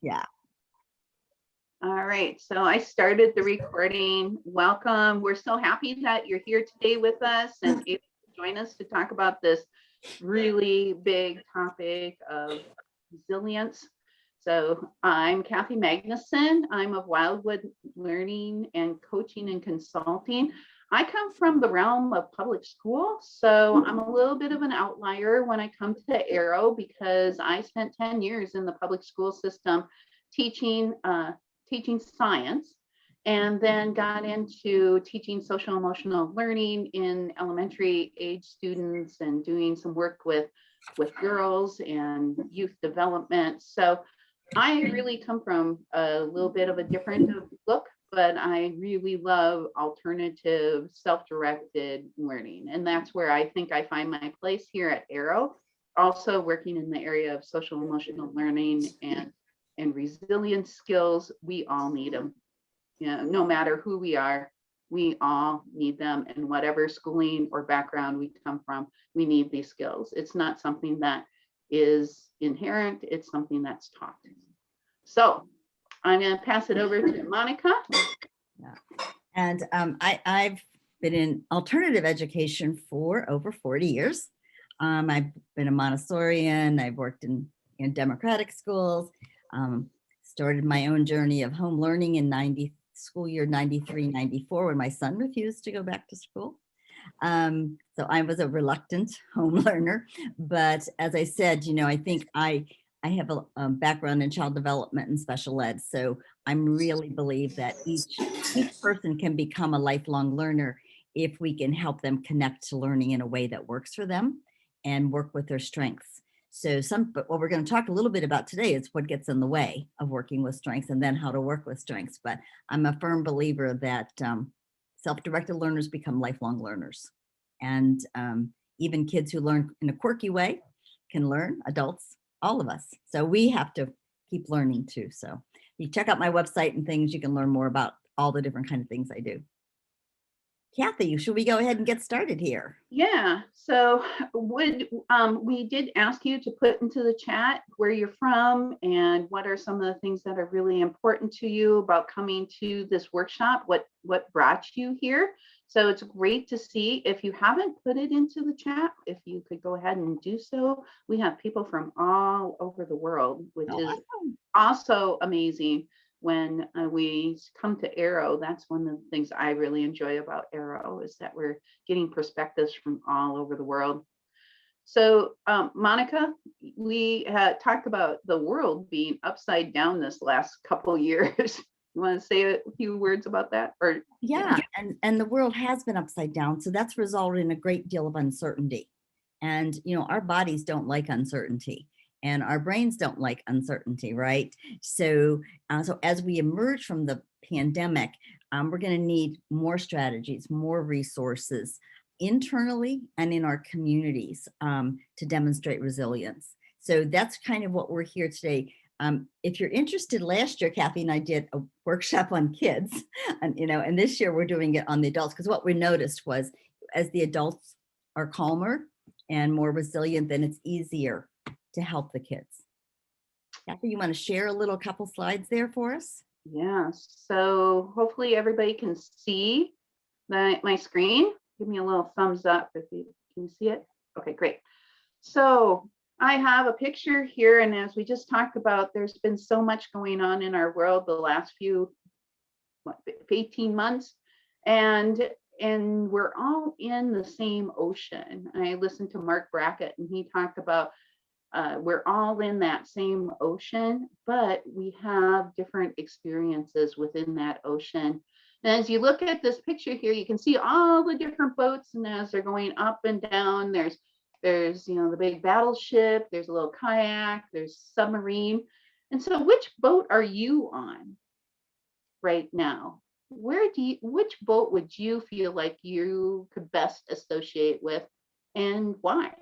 Yeah. All right, so I started the recording. Welcome. We're so happy that you're here today with us and able to join us to talk about this really big topic of resilience. So I'm Kathy Magnuson. I'm of Wildwood Learning and Coaching and Consulting. I come from the realm of public school, so I'm a little bit of an outlier when I come to AERO because I spent 10 years in the public school system teaching teaching science, and then got into teaching social emotional learning in elementary age students and doing some work with girls and youth development. So I really come from a little bit of a different look, but I really love alternative self-directed learning, and that's where I think I find my place here at AERO, also working in the area of social emotional learning and resilience skills. We all need them. You know, no matter who we are, we all need them. And whatever schooling or background we come from, we need these skills. It's not something that is inherent, it's something that's taught. So I'm going to pass it over to Monica. Yeah. And I've been in alternative education for over 40 years. I've been a Montessorian. I've worked in democratic schools. Started my own journey of home learning in school year 93, 94 when my son refused to go back to school. So I was a reluctant home learner, but as I said, you know, I think I have a background in child development and special ed. So I'm really believe that each person can become a lifelong learner if we can help them connect to learning in a way that works for them and work with their strengths. So but what we're going to talk a little bit about today is what gets in the way of working with strengths and then how to work with strengths. But I'm a firm believer that self-directed learners become lifelong learners. And even kids who learn in a quirky way can learn, adults, all of us. So we have to keep learning too. So you check out my website and things, you can learn more about all the different kind of things I do. Kathy, should we go ahead and get started here? Yeah, so we did ask you to put into the chat where you're from and what are some of the things that are really important to you about coming to this workshop, what brought you here. So it's great to see. If you haven't put it into the chat, if you could go ahead and do so. We have people from all over the world, which is also amazing. When we come to AERO, that's one of the things I really enjoy about AERO is that we're getting perspectives from all over the world. So Monica, we had talked about the world being upside down this last couple of years. You want to say a few words about that? Or yeah, and the world has been upside down. So that's resulted in a great deal of uncertainty. And, you know, our bodies don't like uncertainty. And our brains don't like uncertainty, right? So, so as we emerge from the pandemic, we're going to need more strategies, more resources internally and in our communities to demonstrate resilience. So that's kind of what we're here today. If you're interested, last year, Kathy and I did a workshop on kids, and you know, and this year we're doing it on the adults because what we noticed was as the adults are calmer and more resilient, then it's easier to help the kids. Kathy, you want to share a little couple slides there for us? Yeah, so hopefully everybody can see my screen. Give me a little thumbs up if you can see it. Okay, great. So I have a picture here, and as we just talked about, there's been so much going on in our world the last 18 months, and we're all in the same ocean. I listened to Mark Brackett, and he talked about we're all in that same ocean, but we have different experiences within that ocean. And as you look at this picture here, you can see all the different boats, and as they're going up and down, there's you know, the big battleship, there's a little kayak, there's submarine. And so which boat are you on right now? Which boat would you feel like you could best associate with, and why?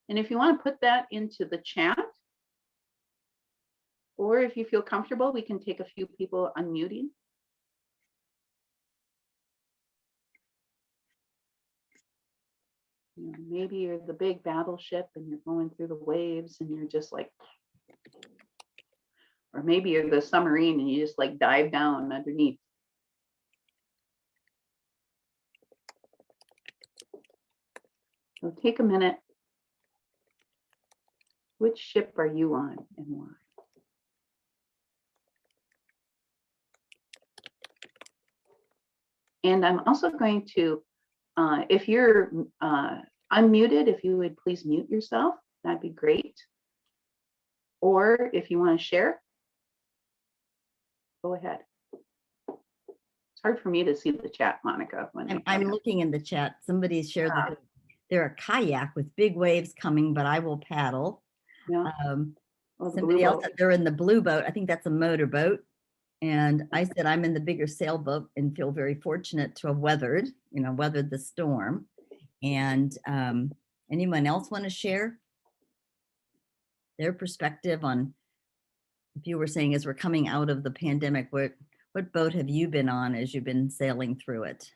And if you want to put that into the chat, or if you feel comfortable, we can take a few people unmuting. You know, maybe you're the big battleship and you're going through the waves and you're just like Or maybe you're the submarine and you just like dive down underneath. So take a minute. Which ship are you on and why? And I'm also going to, if you're unmuted, if you would please mute yourself, that'd be great. Or if you want to share, go ahead. It's hard for me to see the chat, Monica. When I'm looking in the chat. Somebody shared Ah. that they're a kayak with big waves coming, but I will paddle. Yeah. Oh, the Somebody blue else boat. said they're in the blue boat. I think that's a motorboat. And I said I'm in the bigger sailboat and feel very fortunate to have weathered the storm. And anyone else want to share their perspective on, if you were saying as we're coming out of the pandemic, what boat have you been on as you've been sailing through it?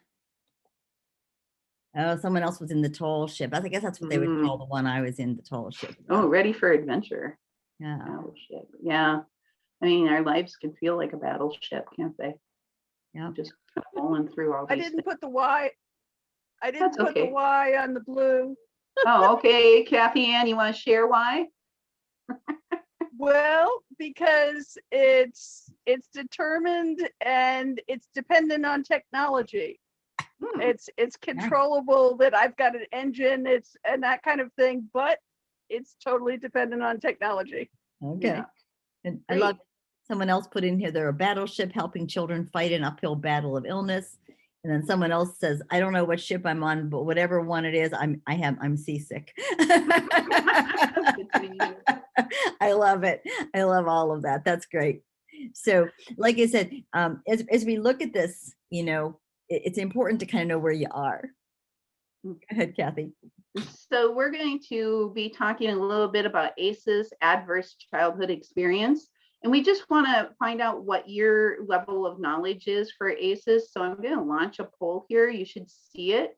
Oh, someone else was in the tall ship. I guess that's what they would call the one I was in, the tall ship. Oh, ready for adventure. Yeah. Battleship. Yeah. I mean, our lives can feel like a battleship, can't they? Yeah. Just rolling through all I these didn't things. put the Y. I didn't That's put the okay. Y on the blue. Oh, okay. Kathy Ann, you want to share why? Well, because it's determined and it's dependent on technology. It's controllable that I've got an engine, and that kind of thing, but it's totally dependent on technology. Okay. Yeah. And I Great. love someone else put in here, they're a battleship helping children fight an uphill battle of illness. And then someone else says, I don't know what ship I'm on, but whatever one it is, I'm seasick. I love it. I love all of that. That's great. So like I said, as we look at this, it's important to kind of know where you are. Go ahead, Kathy. So we're going to be talking a little bit about ACEs, adverse childhood experience. And we just want to find out what your level of knowledge is for ACEs. So I'm going to launch a poll here. You should see it.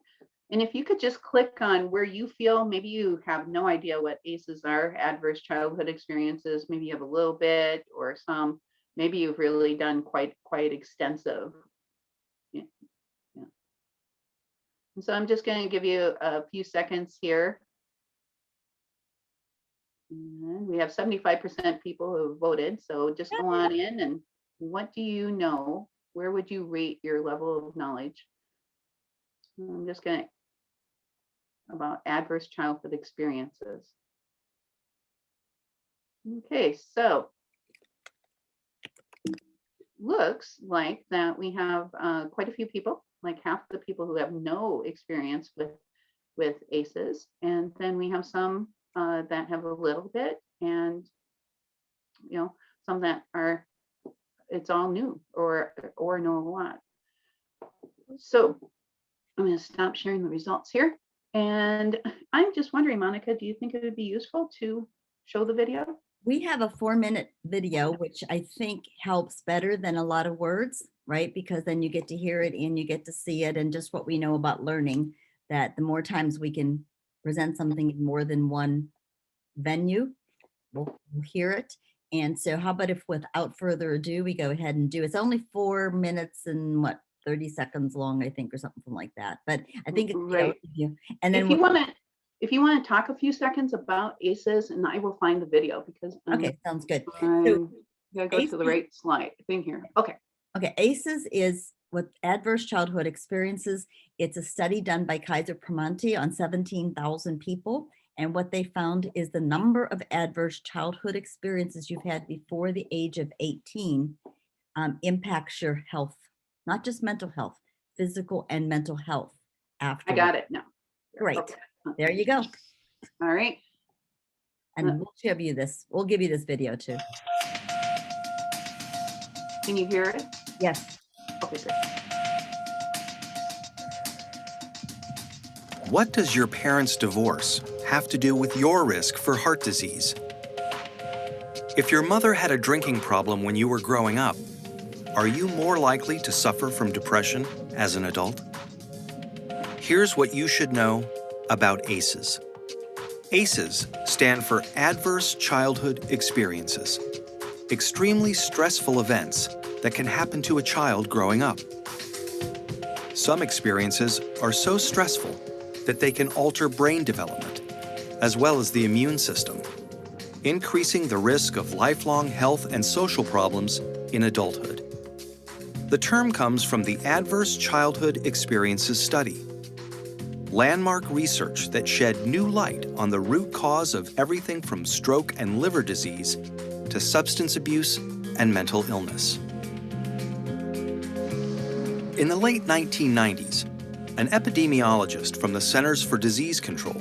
And if you could just click on where you feel, maybe you have no idea what ACEs are, adverse childhood experiences, maybe you have a little bit or some, maybe you've really done quite extensive. Yeah. And so I'm just going to give you a few seconds here. And we have 75% people who have voted. So just go on in and what do you know? Where would you rate your level of knowledge? I'm just going to, about adverse childhood experiences. Okay, so looks like that we have quite a few people, like half the people who have no experience with ACEs. And then we have some that have a little bit, and some that are, it's all new or know a lot. So I'm going to stop sharing the results here. And I'm just wondering, Monica, do you think it would be useful to show the video? We have a 4-minute video, which I think helps better than a lot of words, right? Because then you get to hear it and you get to see it, and just what we know about learning, that the more times we can present something in more than one venue, we'll hear it. And so how about if without further ado, we go ahead and do, it's only 4 minutes and 30 seconds long, I think, or something like that. But I think it's right. And then if you want to talk a few seconds about ACEs, and I will find the video because okay, sounds good. So gotta go to the right slide thing here. Okay. Okay, ACEs is what adverse childhood experiences. It's a study done by Kaiser Permanente on 17,000 people. And what they found is the number of adverse childhood experiences you've had before the age of 18 impacts your health, not just mental health, physical and mental health after. I got it now. Great. Okay. There you go. All right. And we'll give you this. We'll give you this video too. Can you hear it? Yes. Okay, great. What does your parents' divorce have to do with your risk for heart disease? If your mother had a drinking problem when you were growing up, are you more likely to suffer from depression as an adult? Here's what you should know about ACEs. ACEs stand for Adverse Childhood Experiences. extremely stressful events that can happen to a child growing up. Some experiences are so stressful that they can alter brain development, as well as the immune system, increasing the risk of lifelong health and social problems in adulthood. The term comes from the Adverse Childhood Experiences Study, landmark research that shed new light on the root cause of everything from stroke and liver disease to substance abuse and mental illness. In the late 1990s, an epidemiologist from the Centers for Disease Control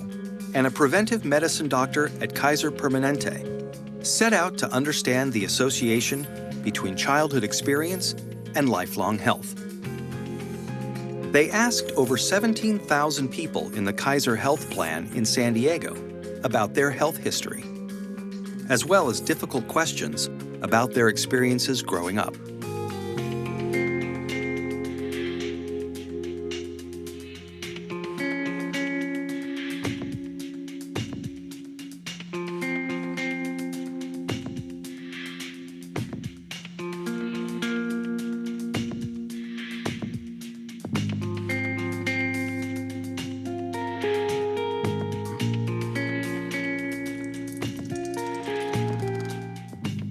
and a preventive medicine doctor at Kaiser Permanente set out to understand the association between childhood experience and lifelong health. They asked over 17,000 people in the Kaiser Health Plan in San Diego about their health history, as well as difficult questions about their experiences growing up.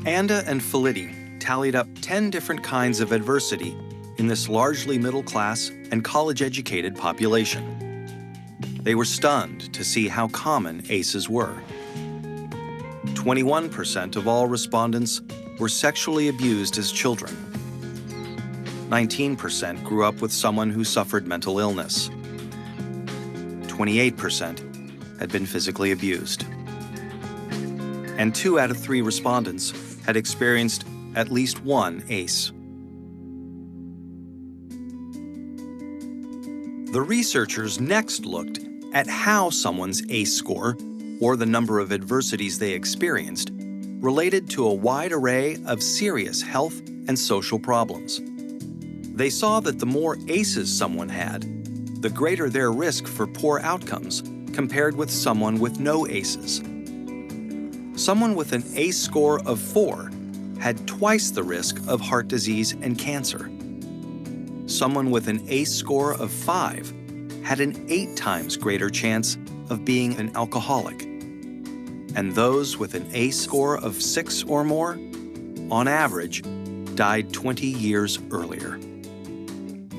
Anda and Felitti tallied up 10 different kinds of adversity in this largely middle-class and college-educated population. They were stunned to see how common ACEs were. 21% of all respondents were sexually abused as children. 19% grew up with someone who suffered mental illness. 28% had been physically abused. And 2 out of 3 respondents had experienced at least one ACE. The researchers next looked at how someone's ACE score, or the number of adversities they experienced, related to a wide array of serious health and social problems. They saw that the more ACEs someone had, the greater their risk for poor outcomes compared with someone with no ACEs. Someone with an ACE score of 4 had twice the risk of heart disease and cancer. Someone with an ACE score of 5 had an 8 times greater chance of being an alcoholic. And those with an ACE score of 6 or more, on average, died 20 years earlier.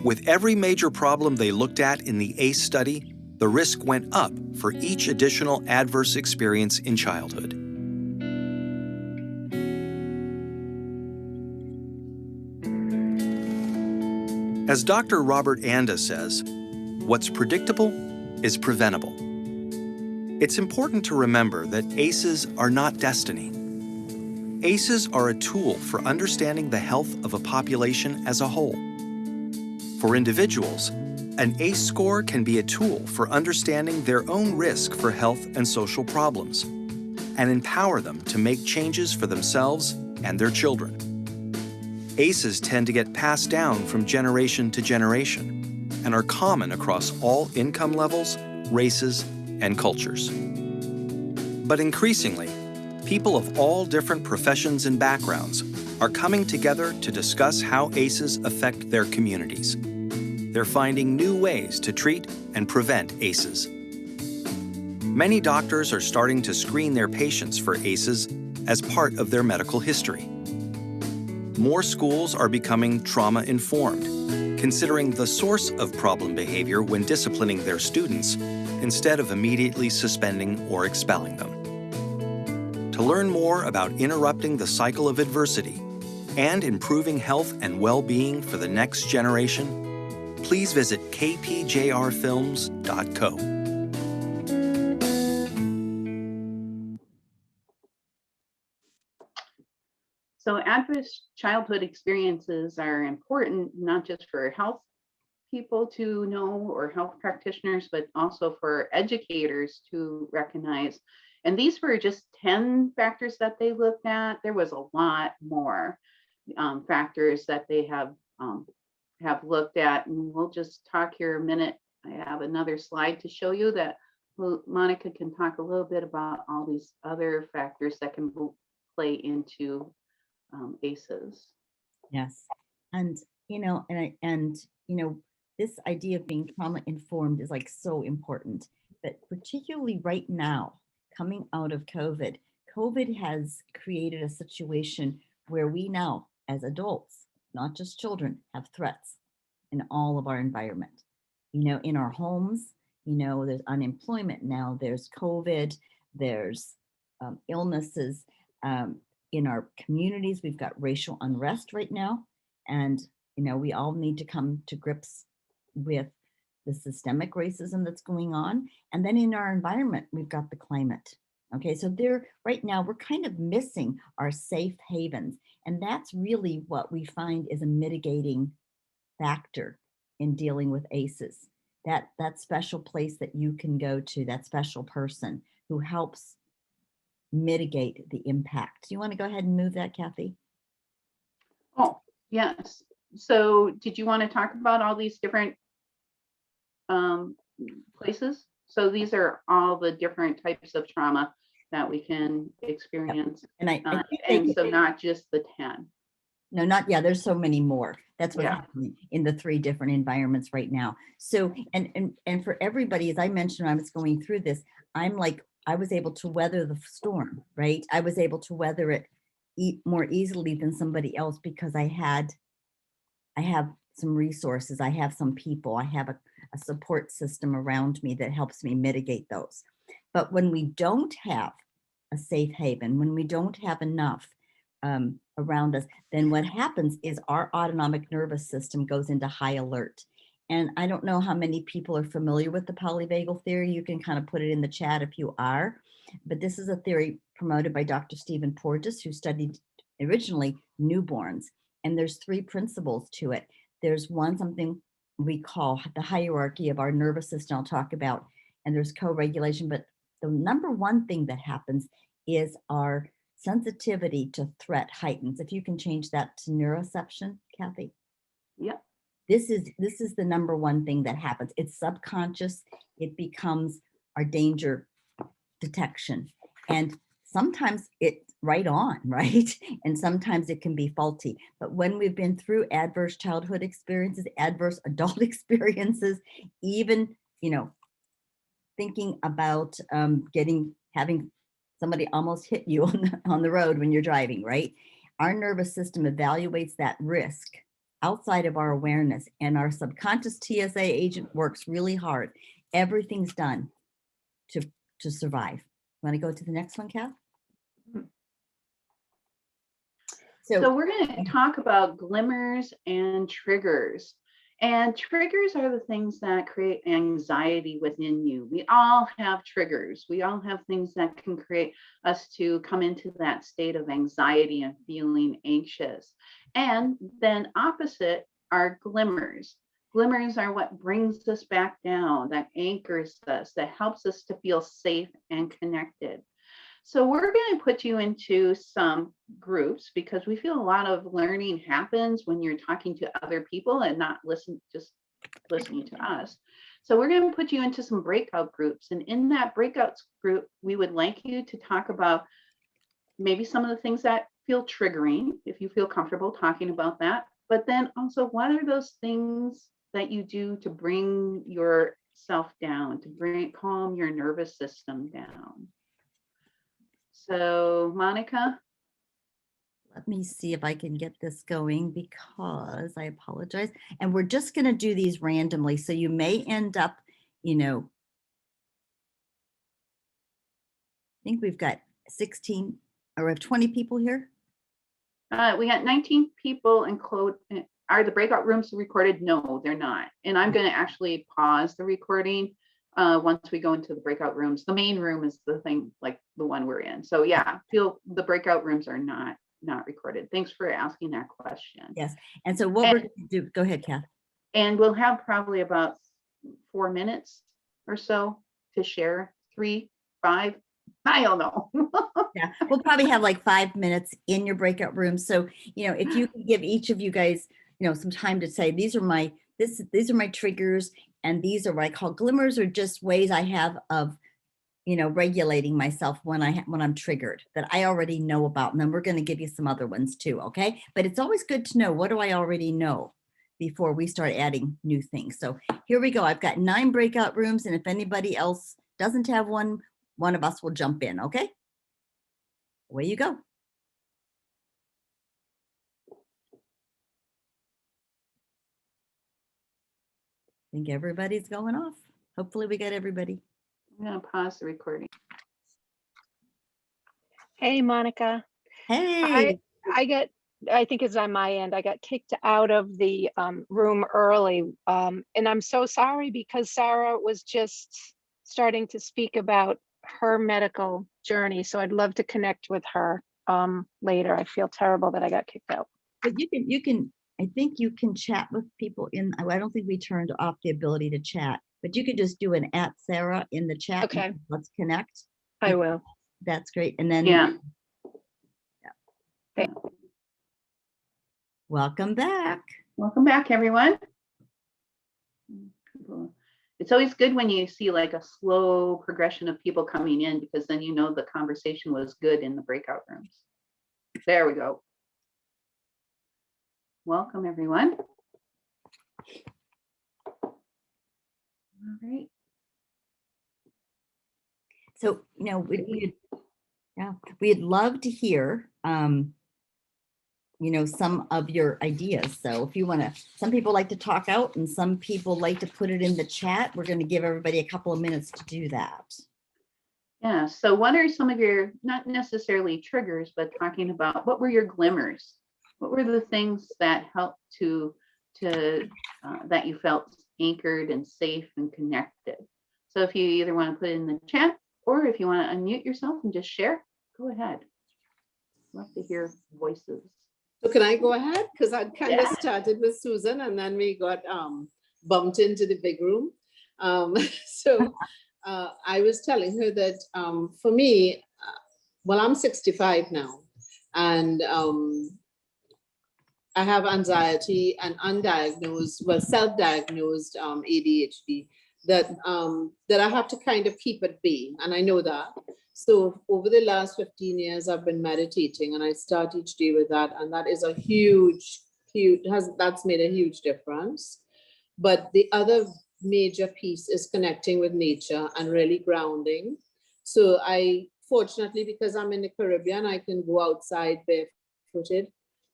With every major problem they looked at in the ACE study, the risk went up for each additional adverse experience in childhood. As Dr. Robert Anda says, what's predictable is preventable. It's important to remember that ACEs are not destiny. ACEs are a tool for understanding the health of a population as a whole. For individuals, an ACE score can be a tool for understanding their own risk for health and social problems and empower them to make changes for themselves and their children. ACEs tend to get passed down from generation to generation and are common across all income levels, races, and cultures. But increasingly, people of all different professions and backgrounds are coming together to discuss how ACEs affect their communities. They're finding new ways to treat and prevent ACEs. Many doctors are starting to screen their patients for ACEs as part of their medical history. More schools are becoming trauma-informed, considering the source of problem behavior when disciplining their students, instead of immediately suspending or expelling them. To learn more about interrupting the cycle of adversity and improving health and well-being for the next generation, please visit kpjrfilms.co. So adverse childhood experiences are important, not just for health people to know or health practitioners, but also for educators to recognize. And these were just 10 factors that they looked at. There was a lot more factors that they have looked at, and we'll just talk here a minute. I have another slide to show you that Monica can talk a little bit about all these other factors that can play into ACEs. Yes. And, this idea of being trauma informed is like so important, but particularly right now, coming out of COVID has created a situation where we now, as adults, not just children, have threats in all of our environment. In our homes, there's unemployment now, there's COVID, there's illnesses. In our communities, we've got racial unrest right now. And, we all need to come to grips with the systemic racism that's going on. And then in our environment, we've got the climate. Okay, so right now, we're kind of missing our safe havens. And that's really what we find is a mitigating factor in dealing with ACEs. That special place that you can go to, that special person who helps mitigate the impact. Do you want to go ahead and move that, Kathy? Oh, yes. So did you want to talk about all these different places? So these are all the different types of trauma that we can experience. And I think and so not just the 10. No, there's so many more. That's what's happening in the 3 different environments right now. So, and for everybody, as I mentioned, when I was going through this, I was able to weather the storm, right? I was able to weather it more easily than somebody else because I have some resources. I have some people, I have a support system around me that helps me mitigate those. But when we don't have a safe haven, when we don't have enough around us, then what happens is our autonomic nervous system goes into high alert. And I don't know how many people are familiar with the polyvagal theory. You can kind of put it in the chat if you are. But this is a theory promoted by Dr. Stephen Porges, who studied originally newborns. And there's 3 principles to it. There's something we call the hierarchy of our nervous system I'll talk about, and there's co-regulation. But the number 1 thing that happens is our sensitivity to threat heightens. If you can change that to neuroception, Kathy. Yep. This is the number 1 thing that happens. It's subconscious. It becomes our danger detection. And sometimes it's right on, right? And sometimes it can be faulty. But when we've been through adverse childhood experiences, adverse adult experiences, even, thinking about having somebody almost hit you on the road when you're driving, right? Our nervous system evaluates that risk outside of our awareness, and our subconscious TSA agent works really hard. Everything's done to survive. Want to go to the next one, Kath? So we're going to talk about glimmers and triggers. And triggers are the things that create anxiety within you. We all have triggers. We all have things that can create us to come into that state of anxiety and feeling anxious. And then opposite are glimmers. Glimmers are what brings us back down, that anchors us, that helps us to feel safe and connected. So we're going to put you into some groups because we feel a lot of learning happens when you're talking to other people and not just listening to us. So we're going to put you into some breakout groups. And in that breakout group, we would like you to talk about maybe some of the things that feel triggering, if you feel comfortable talking about that. But then also, what are those things that you do to bring yourself down, to calm your nervous system down? So, Monica? Let me see if I can get this going because I apologize. And we're just going to do these randomly. So you may end up, I think we've got 16 or we have 20 people here. We got 19 people and are the breakout rooms recorded? No, they're not. And I'm going to actually pause the recording once we go into the breakout rooms. The main room is the thing, like the one we're in. So yeah, the breakout rooms are not recorded. Thanks for asking that question. Yes. And so what we're going to do, go ahead, Kath. And we'll have probably about 4 minutes or so to share, 3, 5, I don't know. Yeah, we'll probably have like 5 minutes in your breakout room. So, if you can give each of you guys, some time to say, these are my triggers, and these are what I call glimmers, or just ways I have of, regulating myself when I'm triggered that I already know about. And then we're going to give you some other ones too. Okay. But it's always good to know, what do I already know before we start adding new things? So here we go. I've got 9 breakout rooms. And if anybody else doesn't have one of us will jump in. Okay. Away you go. I think everybody's going off. Hopefully we got everybody. I'm gonna pause the recording. Hey, Monica. Hey. I think it's on my end. I got kicked out of the room early. And I'm so sorry because Sarah was just starting to speak about her medical journey. So I'd love to connect with her later. I feel terrible that I got kicked out. But you can, I think you can chat with people I don't think we turned off the ability to chat, but you could just do an @Sarah in the chat. Okay. Let's connect. I will. That's great. And then, Yeah. Okay. Welcome back. Welcome back, everyone. It's always good when you see like a slow progression of people coming in, because then you know the conversation was good in the breakout rooms. There we go. Welcome, everyone. All right. So, we'd love to hear, some of your ideas. So if you want to, some people like to talk out and some people like to put it in the chat. We're going to give everybody a couple of minutes to do that. Yeah. So what are some of your, not necessarily triggers, but talking about what were your glimmers? What were the things that helped that you felt anchored and safe and connected? So if you either want to put it in the chat or if you want to unmute yourself and just share, go ahead. Love to hear voices. So can I go ahead? Because I kind of started with Susan and then we got bumped into the big room. So I was telling her that for me, well, I'm 65 now and I have anxiety and undiagnosed, well, self-diagnosed ADHD that I have to kind of keep at bay, and I know that. So over the last 15 years, I've been meditating, and I start each day with that, and that is a that's made a huge difference. But the other major piece is connecting with nature and really grounding. So fortunately, because I'm in the Caribbean, I can go outside barefooted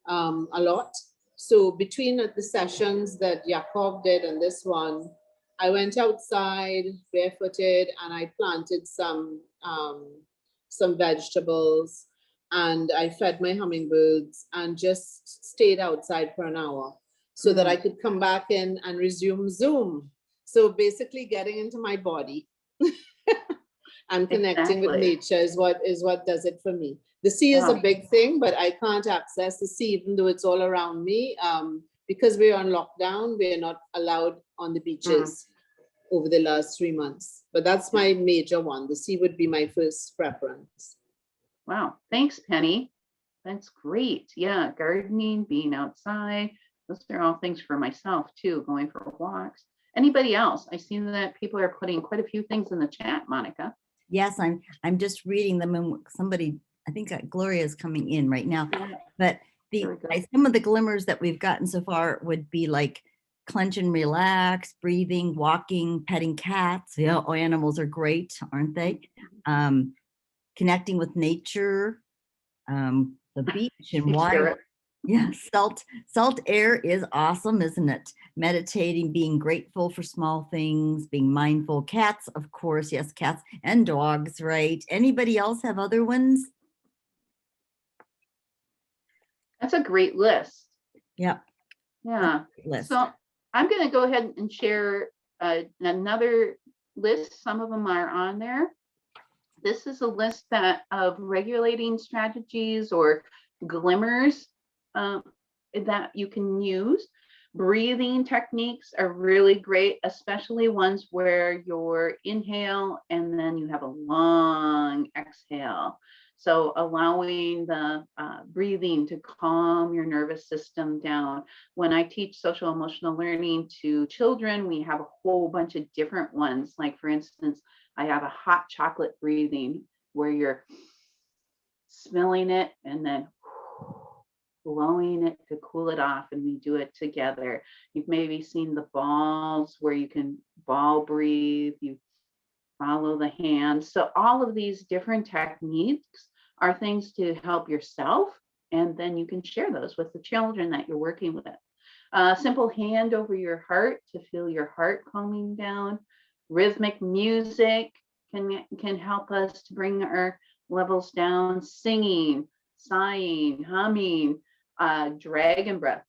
a lot. So between the sessions that Yakov did and this one, I went outside barefooted and I planted some vegetables and I fed my hummingbirds and just stayed outside for an hour so that I could come back in and resume Zoom. So basically getting into my body and connecting with nature is what does it for me. The sea is a big thing, but I can't access the sea even though it's all around me. Because we're on lockdown, we're not allowed on the beaches over the last 3 months. But that's my major one. The sea would be my first preference. Wow. Thanks, Penny. That's great. Yeah. Gardening, being outside. Those are all things for myself too, going for walks. Anybody else? I see that people are putting quite a few things in the chat, Monica. Yes, I'm just reading them, and somebody, I think Gloria is coming in right now. But some of the glimmers that we've gotten so far would be like clench and relax, breathing, walking, petting cats. Yeah, animals are great, aren't they? Connecting with nature, the beach and water. Yeah, salt air is awesome, isn't it? Meditating, being grateful for small things, being mindful. Cats, of course, yes, cats and dogs, right? Anybody else have other ones? That's a great list. Yep. Yeah. List. So I'm going to go ahead and share another list. Some of them are on there. This is a list of regulating strategies or glimmers that you can use. Breathing techniques are really great, especially ones where you inhale and then you have a long exhale. So allowing the breathing to calm your nervous system down. When I teach social emotional learning to children, we have a whole bunch of different ones. Like for instance, I have a hot chocolate breathing where you're smelling it and then blowing it to cool it off, and we do it together. You've maybe seen the balls where you can ball breathe, you follow the hands. So all of these different techniques are things to help yourself, and then you can share those with the children that you're working with. Simple hand over your heart to feel your heart calming down. Rhythmic music can help us to bring our levels down. Singing, sighing, humming, dragon breath.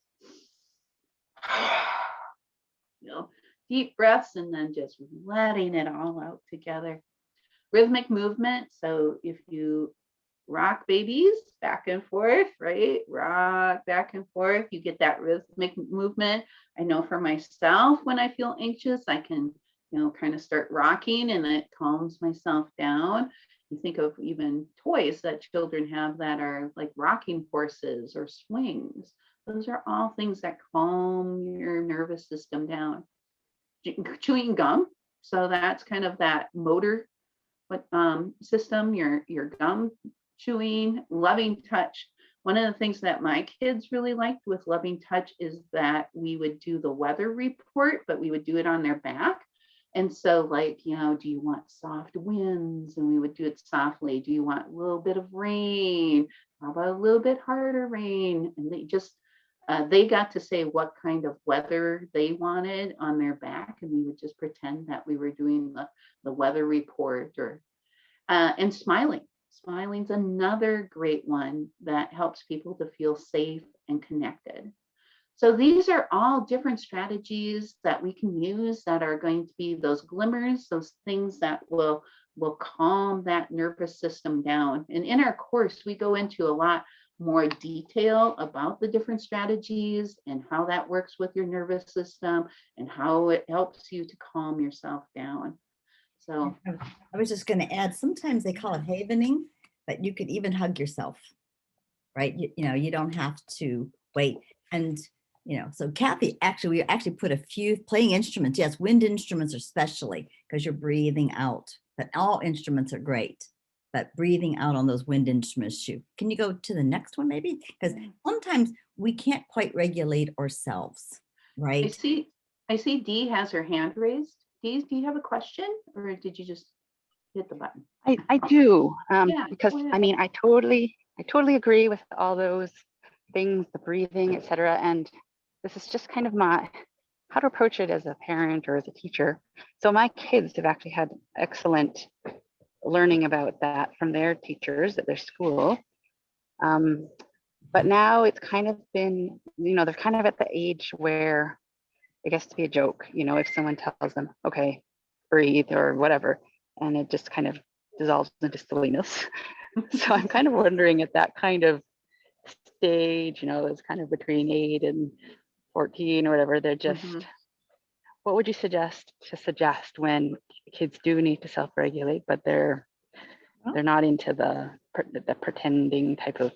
You know, deep breaths and then just letting it all out together. Rhythmic movement. So if you rock babies back and forth, right? Rock back and forth, you get that rhythmic movement. I know for myself, when I feel anxious, I can, kind of start rocking and it calms myself down. You think of even toys that children have that are like rocking horses or swings. Those are all things that calm your nervous system down. Chewing gum. So that's kind of that motor system, your gum chewing. Loving touch. One of the things that my kids really liked with loving touch is that we would do the weather report, but we would do it on their back. And so like, do you want soft winds? And we would do it softly. Do you want a little bit of rain? How about a little bit harder rain? And they got to say what kind of weather they wanted on their back. And we would just pretend that we were doing the weather report. And smiling. Smiling's another great one that helps people to feel safe and connected. So these are all different strategies that we can use that are going to be those glimmers, those things that will calm that nervous system down. And in our course, we go into a lot more detail about the different strategies and how that works with your nervous system and how it helps you to calm yourself down. So I was just going to add, sometimes they call it havening, but you could even hug yourself, right? You don't have to wait. And, so Kathy, we actually put a few playing instruments. Yes, wind instruments especially, because you're breathing out, but all instruments are great. But breathing out on those wind instruments too. Can you go to the next one maybe? Because sometimes we can't quite regulate ourselves, right? I see Dee has her hand raised. Dee, do you have a question or did you just hit the button? I do, Yeah, because go ahead. I mean, I totally agree with all those things, the breathing, etc. And this is just kind of how to approach it as a parent or as a teacher. So my kids have actually had excellent learning about that from their teachers at their school. But now it's kind of been, they're kind of at the age where it gets to be a joke, if someone tells them, okay, breathe or whatever, and it just kind of dissolves into silliness. So I'm kind of wondering at that kind of stage, it's kind of between 8 and 14 or whatever, they're just, what would you suggest when kids do need to self-regulate, but they're not into the pretending type of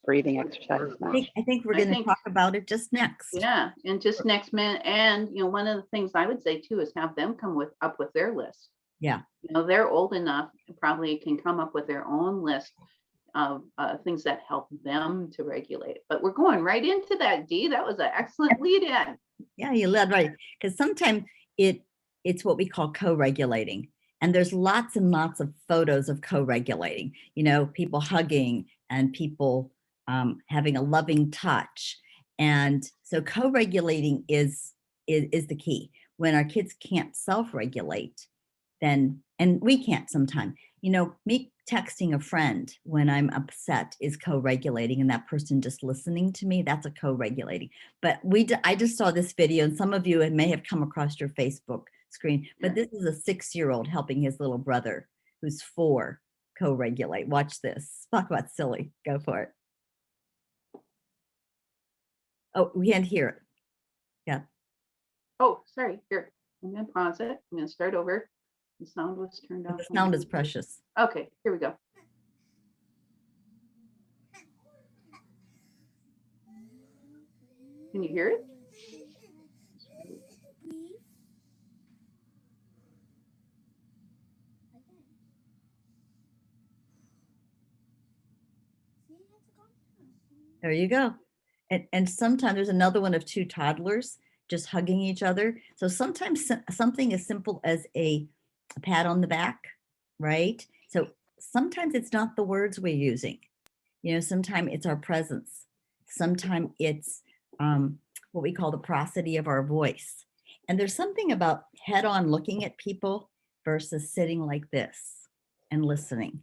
breathing exercise? I think we're going to talk about it just next. Yeah, and just next minute. And one of the things I would say too is have them come up with their list. Yeah. They're old enough and probably can come up with their own list of things that help them to regulate. But we're going right into that, Dee. That was an excellent lead in. Yeah, you led right. Because sometimes it's what we call co-regulating. And there's lots and lots of photos of co-regulating, people hugging and people having a loving touch. And so co-regulating is the key. When our kids can't self-regulate, then, and we can't sometimes, me texting a friend when I'm upset is co-regulating, and that person just listening to me, that's a co-regulating. But I just saw this video, and some of you may have come across your Facebook screen, but this is a 6-year-old helping his little brother who's 4 co-regulate. Watch this. Talk about silly. Go for it. Oh, we can't hear it. Yeah. Oh, sorry. Here, I'm going to pause it. I'm going to start over. The sound was turned off. The sound is precious. Okay, here we go. Can you hear it? There you go. And sometimes there's another one of two toddlers just hugging each other. So sometimes something as simple as a pat on the back, right? So sometimes it's not the words we're using. Sometimes it's our presence. Sometimes it's what we call the prosody of our voice. And there's something about head on looking at people versus sitting like this and listening,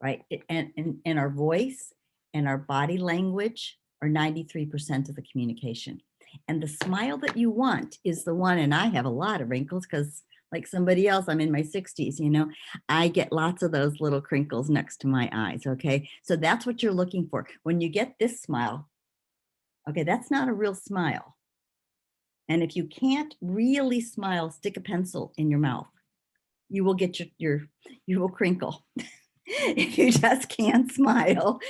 right? And our voice and our body language are 93% of the communication. And the smile that you want is the one, and I have a lot of wrinkles because like somebody else, I'm in my 60s, I get lots of those little crinkles next to my eyes, okay? So that's what you're looking for. When you get this smile, okay, that's not a real smile. And if you can't really smile, stick a pencil in your mouth. You will get you will crinkle. If you just can't smile,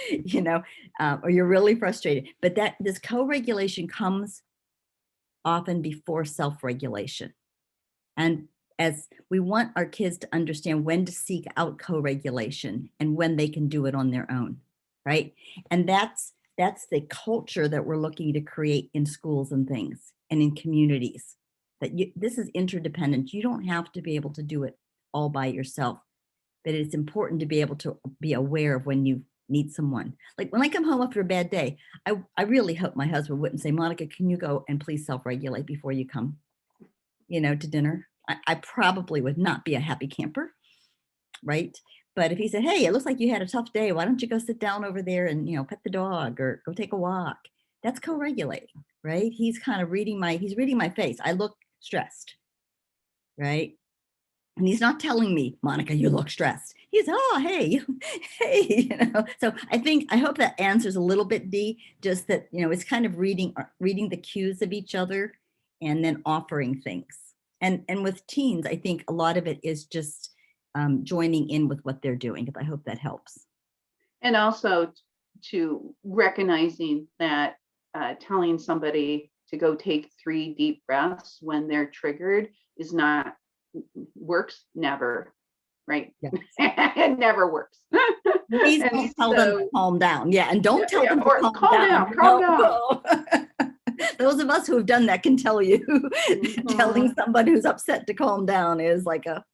or you're really frustrated. But this co-regulation comes often before self-regulation. And as we want our kids to understand when to seek out co-regulation and when they can do it on their own, right? And that's the culture that we're looking to create in schools and things and in communities. This is interdependent. You don't have to be able to do it all by yourself, but it's important to be able to be aware of when you need someone. Like when I come home after a bad day, I really hope my husband wouldn't say, Monica, can you go and please self-regulate before you come, to dinner? I probably would not be a happy camper, right? But if he said, hey, it looks like you had a tough day, why don't you go sit down over there and, pet the dog or go take a walk? That's co-regulating, right? He's kind of reading my face. I look stressed, right? And he's not telling me, Monica, you look stressed. He's, oh, hey, hey, So I hope that answers a little bit, Dee, just that, it's kind of reading the cues of each other and then offering things. And with teens, I think a lot of it is just joining in with what they're doing. I hope that helps. And also to recognizing that telling somebody to go take 3 deep breaths when they're triggered works never, right? Yes. It never works. Please don't tell them to calm down. Yeah, and don't tell them to calm down. Calm down. Those of us who have done that can tell you, telling somebody who's upset to calm down is like a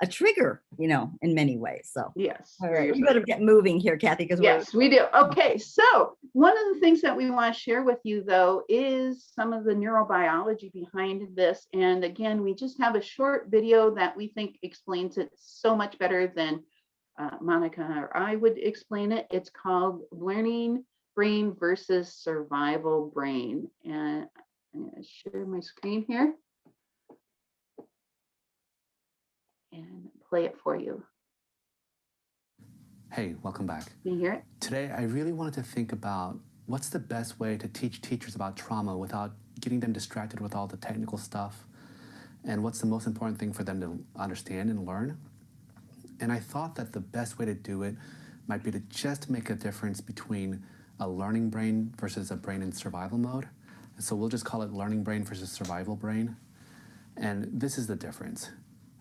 trigger, in many ways. So yes, all right, we better get moving here, Kathy, because yes, we do. Okay, so one of the things that we want to share with you, though, is some of the neurobiology behind this. And again, we just have a short video that we think explains it so much better than Monica or I would explain it. It's called Learning Brain versus Survival Brain. And I'm going to share my screen here and play it for you. Hey, welcome back. Can you hear it? Today, I really wanted to think about what's the best way to teach teachers about trauma without getting them distracted with all the technical stuff, and what's the most important thing for them to understand and learn. And I thought that the best way to do it might be to just make a difference between a learning brain versus a brain in survival mode. And so we'll just call it learning brain versus survival brain. And this is the difference.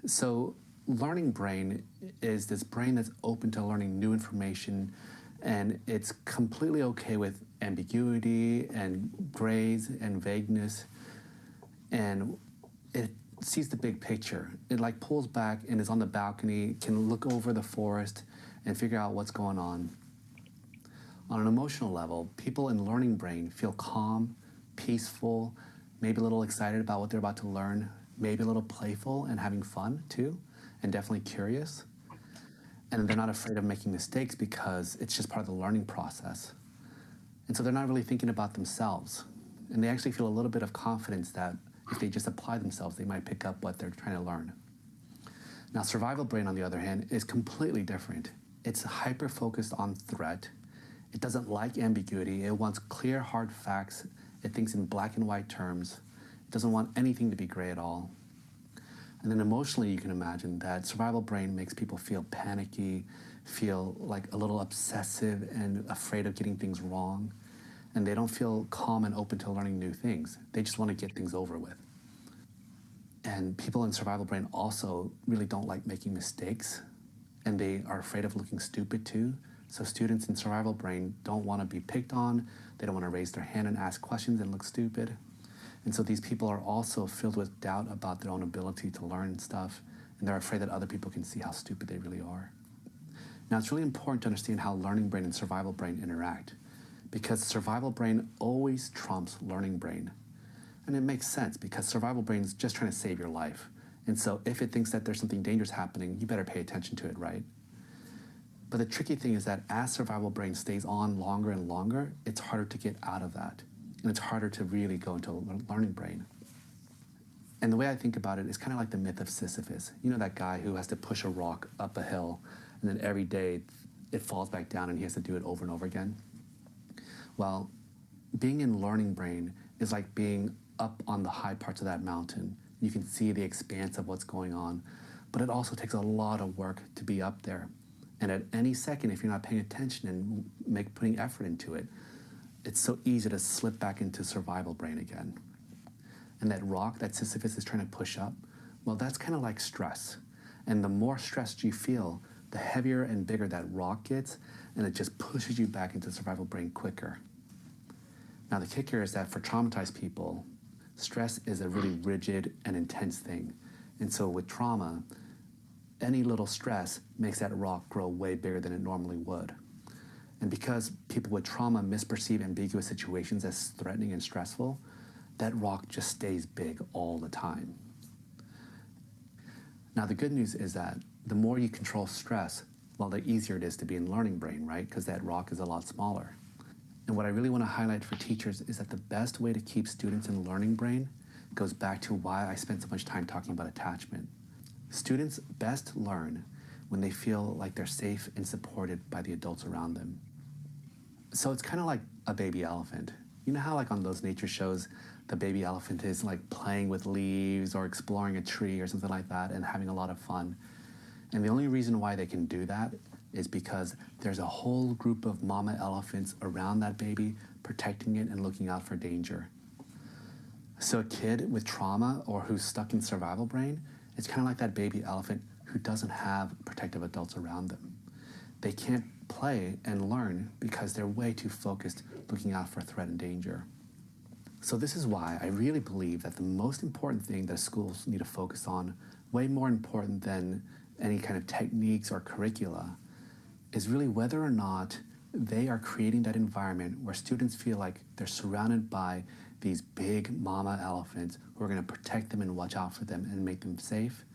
So learning brain is this brain that's open to learning new information, and it's completely okay with ambiguity and grays and vagueness, and it sees the big picture. It like pulls back and is on the balcony, can look over the forest and figure out what's going on. On an emotional level, people in learning brain feel calm, peaceful, maybe a little excited about what they're about to learn, maybe a little playful and having fun too, and definitely curious. And they're not afraid of making mistakes because it's just part of the learning process. And so they're not really thinking about themselves. And they actually feel a little bit of confidence that if they just apply themselves, they might pick up what they're trying to learn. Now, survival brain, on the other hand, is completely different. It's hyper-focused on threat. It doesn't like ambiguity. It wants clear, hard facts. It thinks in black and white terms. It doesn't want anything to be gray at all. And then emotionally, you can imagine that survival brain makes people feel panicky, feel like a little obsessive and afraid of getting things wrong. And they don't feel calm and open to learning new things. They just want to get things over with. And people in survival brain also really don't like making mistakes. And they are afraid of looking stupid too. So students in survival brain don't want to be picked on. They don't want to raise their hand and ask questions and look stupid. And so these people are also filled with doubt about their own ability to learn stuff, and they're afraid that other people can see how stupid they really are. Now, it's really important to understand how learning brain and survival brain interact, because survival brain always trumps learning brain. And it makes sense because survival brain is just trying to save your life. And so if it thinks that there's something dangerous happening, you better pay attention to it, right? But the tricky thing is that as survival brain stays on longer and longer, it's harder to get out of that. And it's harder to really go into learning brain. And the way I think about it is kind of like the myth of Sisyphus. You know that guy who has to push a rock up a hill, and then every day it falls back down and he has to do it over and over again? Well, being in learning brain is like being up on the high parts of that mountain. You can see the expanse of what's going on, but it also takes a lot of work to be up there. And at any second, if you're not paying attention and putting effort into it, it's so easy to slip back into survival brain again. And that rock that Sisyphus is trying to push up, well, that's kind of like stress. And the more stressed you feel, the heavier and bigger that rock gets, and it just pushes you back into survival brain quicker. Now, the kicker is that for traumatized people, stress is a really rigid and intense thing. And so with trauma, any little stress makes that rock grow way bigger than it normally would. And because people with trauma misperceive ambiguous situations as threatening and stressful, that rock just stays big all the time. Now, the good news is that the more you control stress, well, the easier it is to be in learning brain, right? Because that rock is a lot smaller. And what I really want to highlight for teachers is that the best way to keep students in learning brain goes back to why I spent so much time talking about attachment. Students best learn when they feel like they're safe and supported by the adults around them. So it's kind of like a baby elephant. You know how like on those nature shows, the baby elephant is like playing with leaves or exploring a tree or something like that and having a lot of fun. And the only reason why they can do that is because there's a whole group of mama elephants around that baby protecting it and looking out for danger. So a kid with trauma or who's stuck in survival brain, it's kind of like that baby elephant who doesn't have protective adults around them. They can't play and learn because they're way too focused looking out for threat and danger. So this is why I really believe that the most important thing that schools need to focus on, way more important than any kind of techniques or curricula, is really whether or not they are creating that environment where students feel like they're surrounded by these big mama elephants who are going to protect them and watch out for them and make them safe.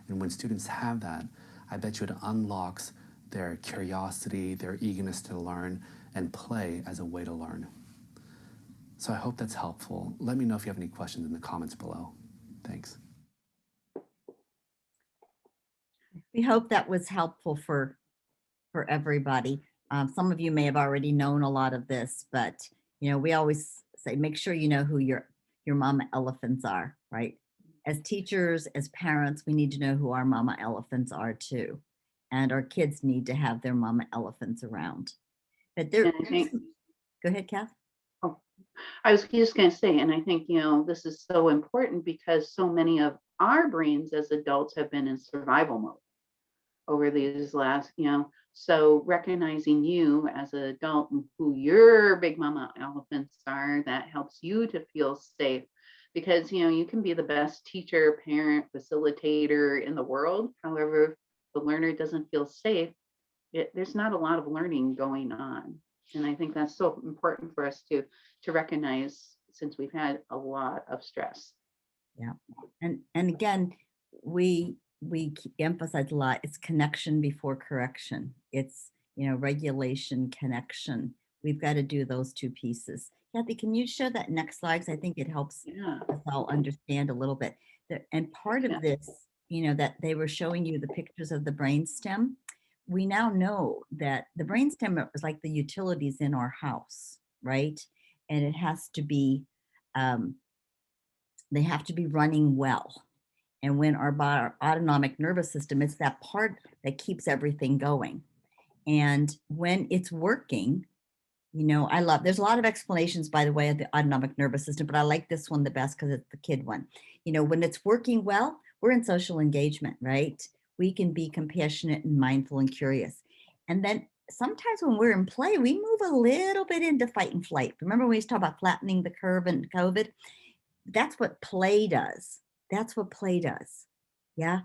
And when students have that, I bet you it unlocks their curiosity, their eagerness to learn, and play as a way to learn. So I hope that's helpful. Let me know if you have any questions in the comments below. Thanks. We hope that was helpful for everybody. Some of you may have already known a lot of this, but you know, we always say, make sure you know who your mama elephants are, right? As teachers, as parents, we need to know who our mama elephants are too. And our kids need to have their mama elephants around. But there, And I think, go ahead, Kath. I was just going to say, and I think, you know, this is so important because so many of our brains as adults have been in survival mode over these last, you know, so recognizing you as an adult and who your big mama elephants are, that helps you to feel safe. Because, you know, you can be the best teacher, parent, facilitator in the world. However, if the learner doesn't feel safe, there's not a lot of learning going on. And I think that's so important for us to recognize, since we've had a lot of stress. Yeah. And again, we emphasize a lot, it's connection before correction. It's, you know, regulation, connection. We've got to do those two pieces. Kathy, can you show that next slide? 'Cause I think it helps us all understand a little bit. And part of this, you know, that they were showing you the pictures of the brainstem. We now know that the brainstem is like the utilities in our house, right? And it has to be, they have to be running well. And when our autonomic nervous system, it's that part that keeps everything going. And when it's working, you know, there's a lot of explanations, by the way, of the autonomic nervous system, but I like this one the best because it's the kid one. You know, when it's working well, we're in social engagement, right? We can be compassionate and mindful and curious. And then sometimes when we're in play, we move a little bit into fight and flight. Remember when we used to talk about flattening the curve and COVID? That's what play does. That's what play does. Yeah.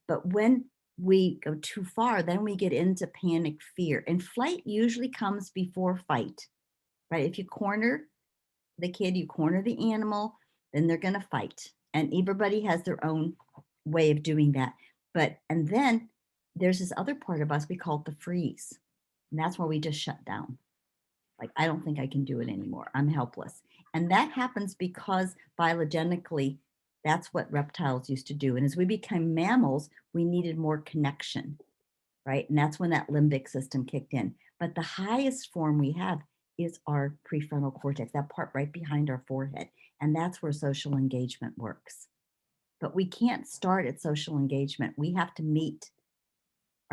But when we go too far, then we get into panic, fear, and flight usually comes before fight, right? If you corner the kid, you corner the animal, then they're going to fight. And everybody has their own way of doing that. And then there's this other part of us, we call it the freeze. And that's where we just shut down. Like, I don't think I can do it anymore. I'm helpless. And that happens because phylogenetically, that's what reptiles used to do. And as we became mammals, we needed more connection, right? And that's when that limbic system kicked in. But the highest form we have is our prefrontal cortex, that part right behind our forehead. And that's where social engagement works. But we can't start at social engagement. We have to meet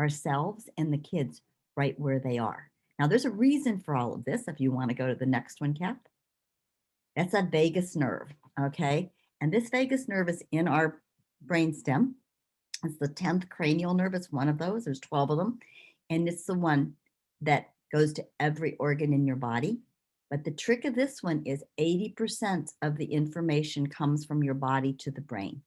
ourselves and the kids right where they are. Now, there's a reason for all of this. If you want to go to the next one, Cap, that's that vagus nerve, okay? And this vagus nerve is in our brainstem. It's the 10th cranial nerve. It's one of those. There's 12 of them. And it's the one that goes to every organ in your body. But the trick of this one is 80% of the information comes from your body to the brain.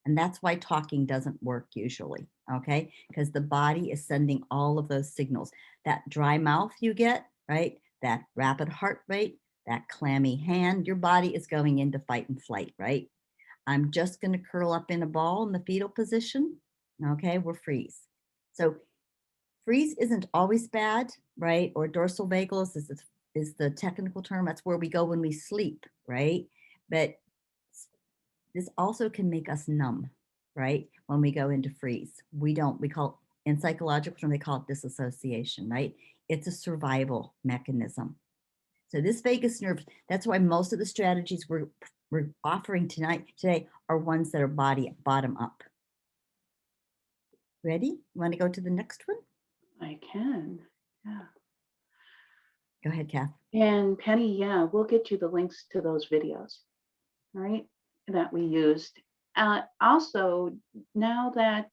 And that's why talking doesn't work usually, okay? Because the body is sending all of those signals. That dry mouth you get, right? That rapid heart rate, that clammy hand, your body is going into fight and flight, right? I'm just going to curl up in a ball in the fetal position. Okay, we're freeze. So freeze isn't always bad, right? Or dorsal vagus is the technical term. That's where we go when we sleep, right? But this also can make us numb, right? When we go into freeze, we call, in psychological terms, they call it disassociation, right? It's a survival mechanism. So this vagus nerve, that's why most of the strategies we're offering today are ones that are bottom up. Ready? You want to go to the next one? I can. Yeah. Go ahead, Kath. And Penny, yeah, we'll get you the links to those videos, right, that we used. Also, now that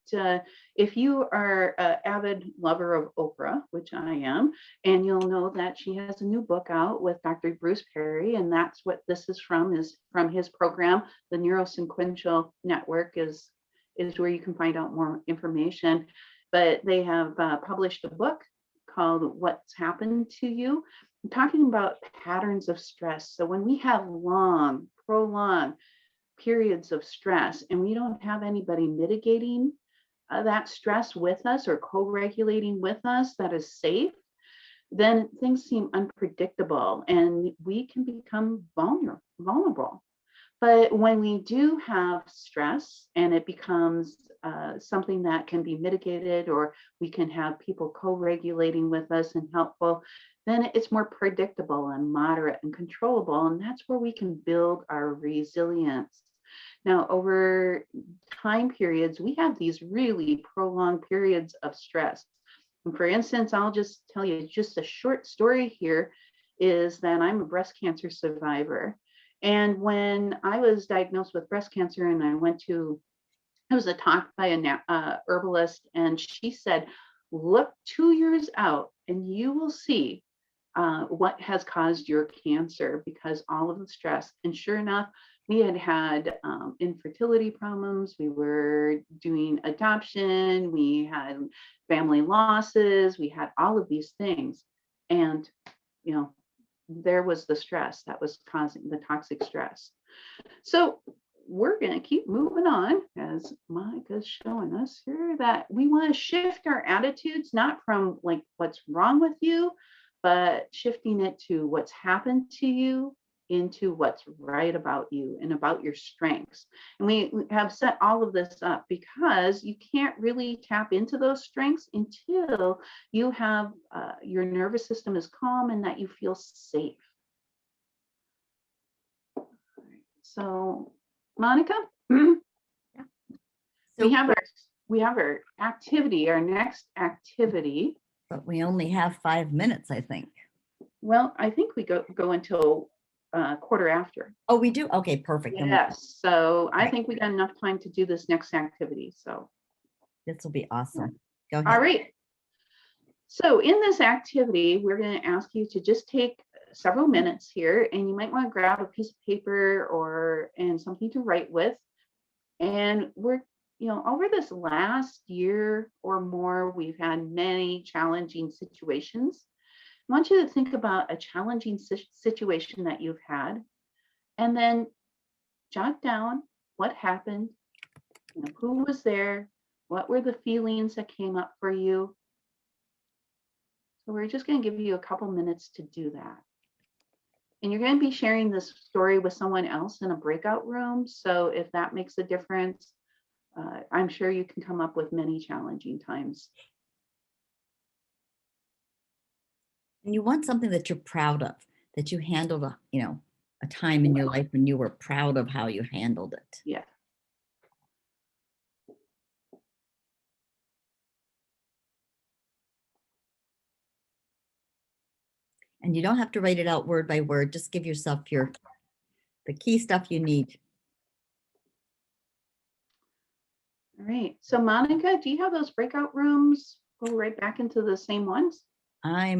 if you are an avid lover of Oprah, which I am, and you'll know that she has a new book out with Dr. Bruce Perry, and that's what this is from his program. The Neurosequential Network is where you can find out more information. But they have published a book called What's Happened to You. I'm talking about patterns of stress. So when we have long, prolonged periods of stress and we don't have anybody mitigating that stress with us or co-regulating with us that is safe, then things seem unpredictable and we can become vulnerable. But when we do have stress and it becomes something that can be mitigated, or we can have people co-regulating with us and helpful, then it's more predictable and moderate and controllable. And that's where we can build our resilience. Now, over time periods, we have these really prolonged periods of stress. And for instance, I'll just tell you just a short story here is that I'm a breast cancer survivor. And when I was diagnosed with breast cancer and I was a talk by a herbalist, and she said, look 2 years out and you will see what has caused your cancer, because all of the stress. And sure enough, we had infertility problems. We were doing adoption. We had family losses. We had all of these things. And, there was the stress that was causing the toxic stress. So we're going to keep moving on, as Monica's showing us here, that we want to shift our attitudes, not from like what's wrong with you, but shifting it to what's happened to you into what's right about you and about your strengths. And we have set all of this up because you can't really tap into those strengths until you have your nervous system is calm and that you feel safe. So, Monica, Yeah. So, we have our activity, our next activity. but we only have 5 minutes, I think. Well, I think we go until quarter after. Oh, we do? Okay, perfect. Then Yes. So I Right. think we got enough time to do this next activity. So this will be awesome. Go ahead. all right. So in this activity, we're going to ask you to just take several minutes here, and you might want to grab a piece of paper and something to write with. And we're, over this last year or more, we've had many challenging situations. I want you to think about a challenging situation that you've had, and then jot down what happened, who was there, what were the feelings that came up for you. So we're just going to give you a couple minutes to do that. And you're going to be sharing this story with someone else in a breakout room. So if that makes a difference, I'm sure you can come up with many challenging times. And you want something that you're proud of, that you handled a time in your life when you were proud of how you handled it. Yeah. And you don't have to write it out word by word. Just give yourself the key stuff you need. All right. So Monica, do you have those breakout rooms? Go right back into the same ones? Yeah,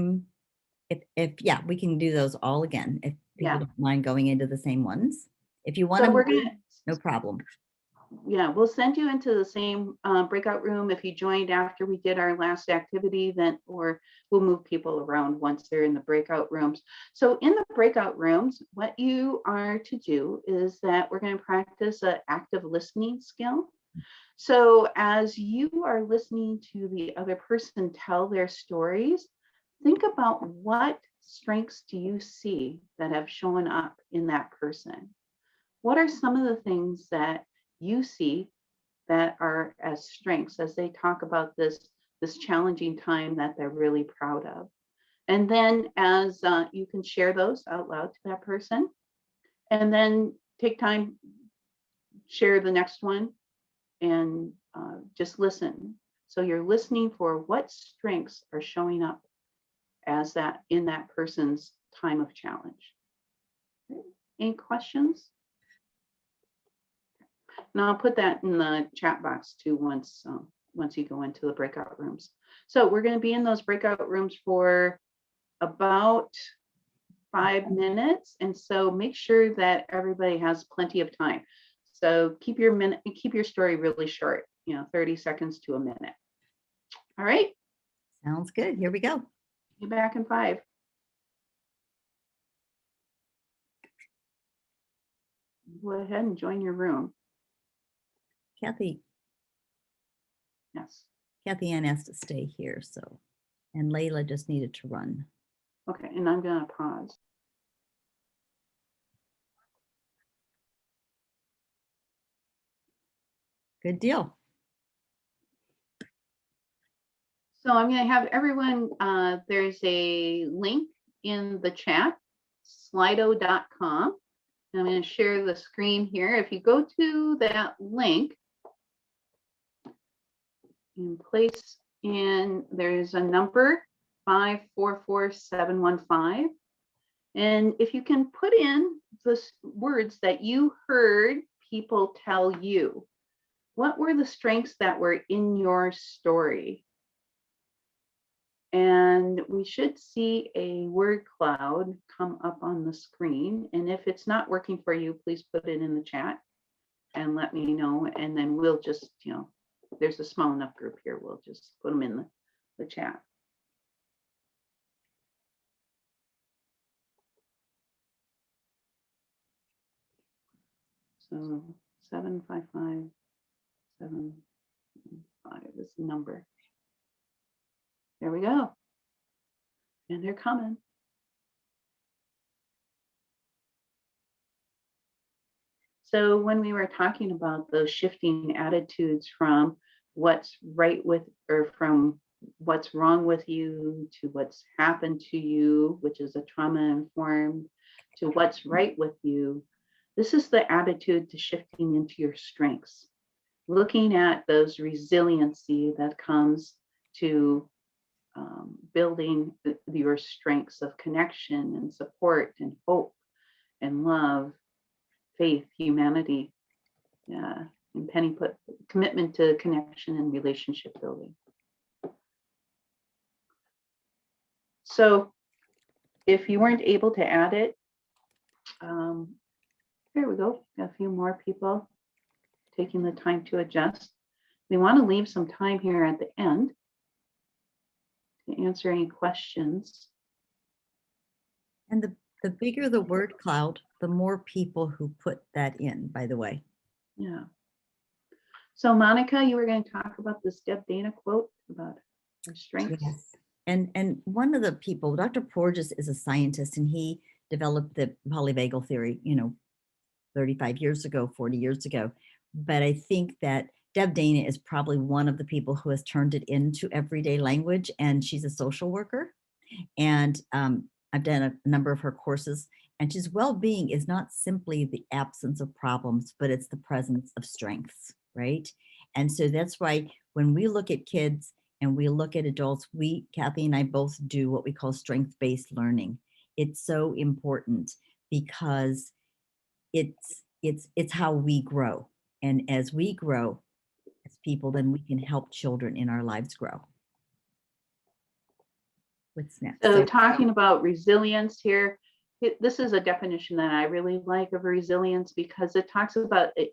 we can do those all again. If people Yeah. don't mind going into the same ones. If you want So to, we're going to, no problem. yeah, we'll send you into the same breakout room if you joined after we did our last activity, or we'll move people around once they're in the breakout rooms. So in the breakout rooms, what you are to do is that we're going to practice an active listening skill. So as you are listening to the other person tell their stories, think about what strengths do you see that have shown up in that person? What are some of the things that you see that are as strengths as they talk about this challenging time that they're really proud of? And then as you can share those out loud to that person, and then take time, share the next one, and just listen. So you're listening for what strengths are showing up as that in that person's time of challenge. Any questions? And I'll put that in the chat box too once you go into the breakout rooms. So we're going to be in those breakout rooms for about 5 minutes, and so make sure that everybody has plenty of time. So keep your story really short, 30 seconds to a minute. All right. Sounds good. Here we go. Be back in 5. Go ahead and join your room. Kathy Yes. Ann asked to stay here, and Layla just needed to run. Okay, and I'm going to pause. Good deal. So I'm going to have everyone, there's a link in the chat, slido.com. I'm going to share the screen here. If you go to that link and place in, there's a number 544715. And if you can put in the words that you heard people tell you, what were the strengths that were in your story? And we should see a word cloud come up on the screen. And if it's not working for you, please put it in the chat and let me know. And then we'll just, there's a small enough group here. We'll just put them in the chat. So 755715 is the number. There we go. And they're coming. So when we were talking about those shifting attitudes from what's right with, or from what's wrong with you to what's happened to you, which is a trauma informed, to what's right with you, this is the attitude to shifting into your strengths. Looking at those resiliency that comes to building your strengths of connection and support and hope and love, faith, humanity, and Penny put commitment to connection and relationship building. So if you weren't able to add it, here we go. Got a few more people taking the time to adjust. We want to leave some time here at the end to answer any questions. And the bigger the word cloud, the more people who put that in, by the way. Yeah. So Monica, you were going to talk about this Deb Dana quote about her strengths. Yes. And one of the people, Dr. Porges, is a scientist, and he developed the polyvagal theory, 35 years ago, 40 years ago. But I think that Deb Dana is probably one of the people who has turned it into everyday language, and she's a social worker. And I've done a number of her courses, and she's well-being is not simply the absence of problems, but it's the presence of strengths, right? And so that's why when we look at kids and we look at adults, Kathy and I both do what we call strength-based learning. It's so important because it's how we grow. And as we grow as people, then we can help children in our lives grow. What's next? So talking about resilience here, this is a definition that I really like of resilience because it talks about an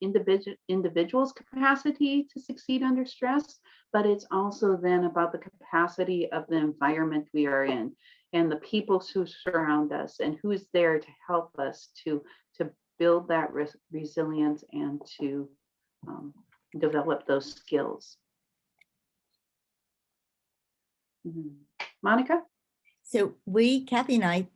individual's capacity to succeed under stress, but it's also then about the capacity of the environment we are in and the people who surround us and who's there to help us to build that resilience and to develop those skills. Monica? So Kathy and I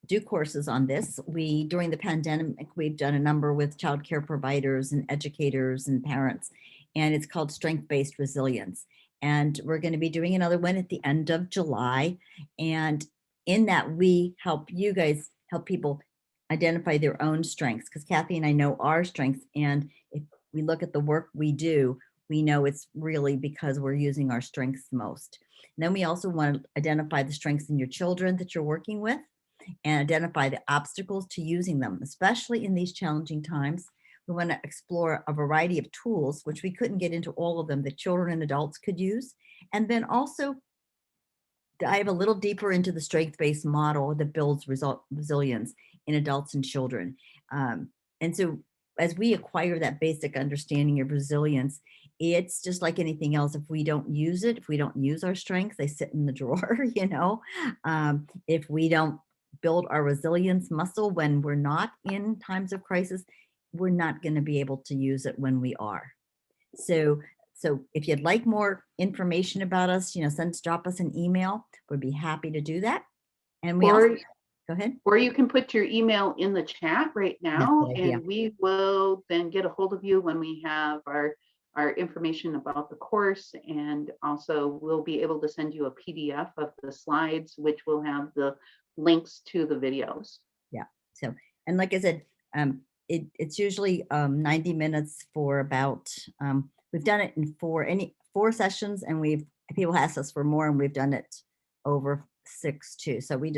do courses on this. During the pandemic, we've done a number with childcare providers and educators and parents, and it's called Strength-Based Resilience. And we're going to be doing another one at the end of July. And in that, we help people identify their own strengths, because Kathy and I know our strengths. And if we look at the work we do, we know it's really because we're using our strengths most. And then we also want to identify the strengths in your children that you're working with and identify the obstacles to using them, especially in these challenging times. We want to explore a variety of tools, which we couldn't get into all of them, that children and adults could use. And then also dive a little deeper into the strength-based model that builds resilience in adults and children. And so as we acquire that basic understanding of resilience, it's just like anything else. If we don't use it, if we don't use our strengths, they sit in the drawer, if we don't build our resilience muscle when we're not in times of crisis, we're not going to be able to use it when we are. So if you'd like more information about us, drop us an email. We'd be happy to do that. And go ahead. Or you can put your email in the chat right now, idea. and we will then get a hold of you when we have our information about the course, and also we'll be able to send you a PDF of the slides, which will have the links to the videos. Yeah. So, and like I said, it's usually 90 minutes for about, we've done it in four sessions, and people ask us for more, and we've done it over 6 too. So we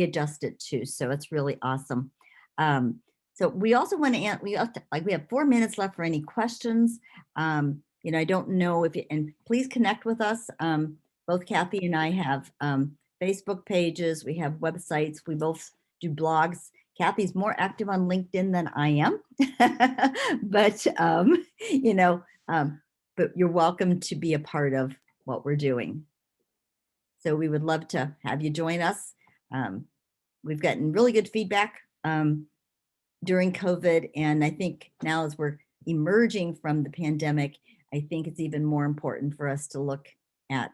adjust it too. So it's really awesome. So we also want to we have 4 minutes left for any questions. I don't know and please connect with us. Both Kathy and I have Facebook pages. We have websites. We both do blogs. Kathy's more active on LinkedIn than I am, but but you're welcome to be a part of what we're doing. So we would love to have you join us. We've gotten really good feedback during COVID. And I think now as we're emerging from the pandemic, I think it's even more important for us to look at,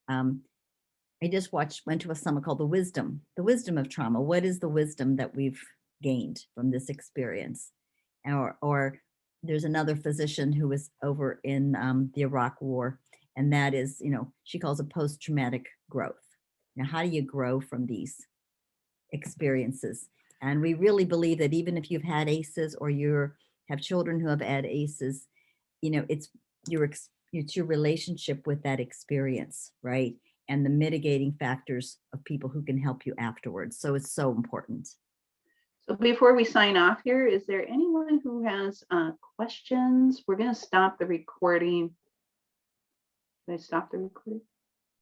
I just went to a summit called The Wisdom of Trauma. What is the wisdom that we've gained from this experience? Or there's another physician who was over in the Iraq War, and that is, she calls it post-traumatic growth. Now, how do you grow from these experiences? And we really believe that even if you've had ACEs or you have children who have had ACEs, it's your relationship with that experience, right? And the mitigating factors of people who can help you afterwards. So it's so important. So before we sign off here, is there anyone who has questions? We're going to stop the recording. Did I stop the recording?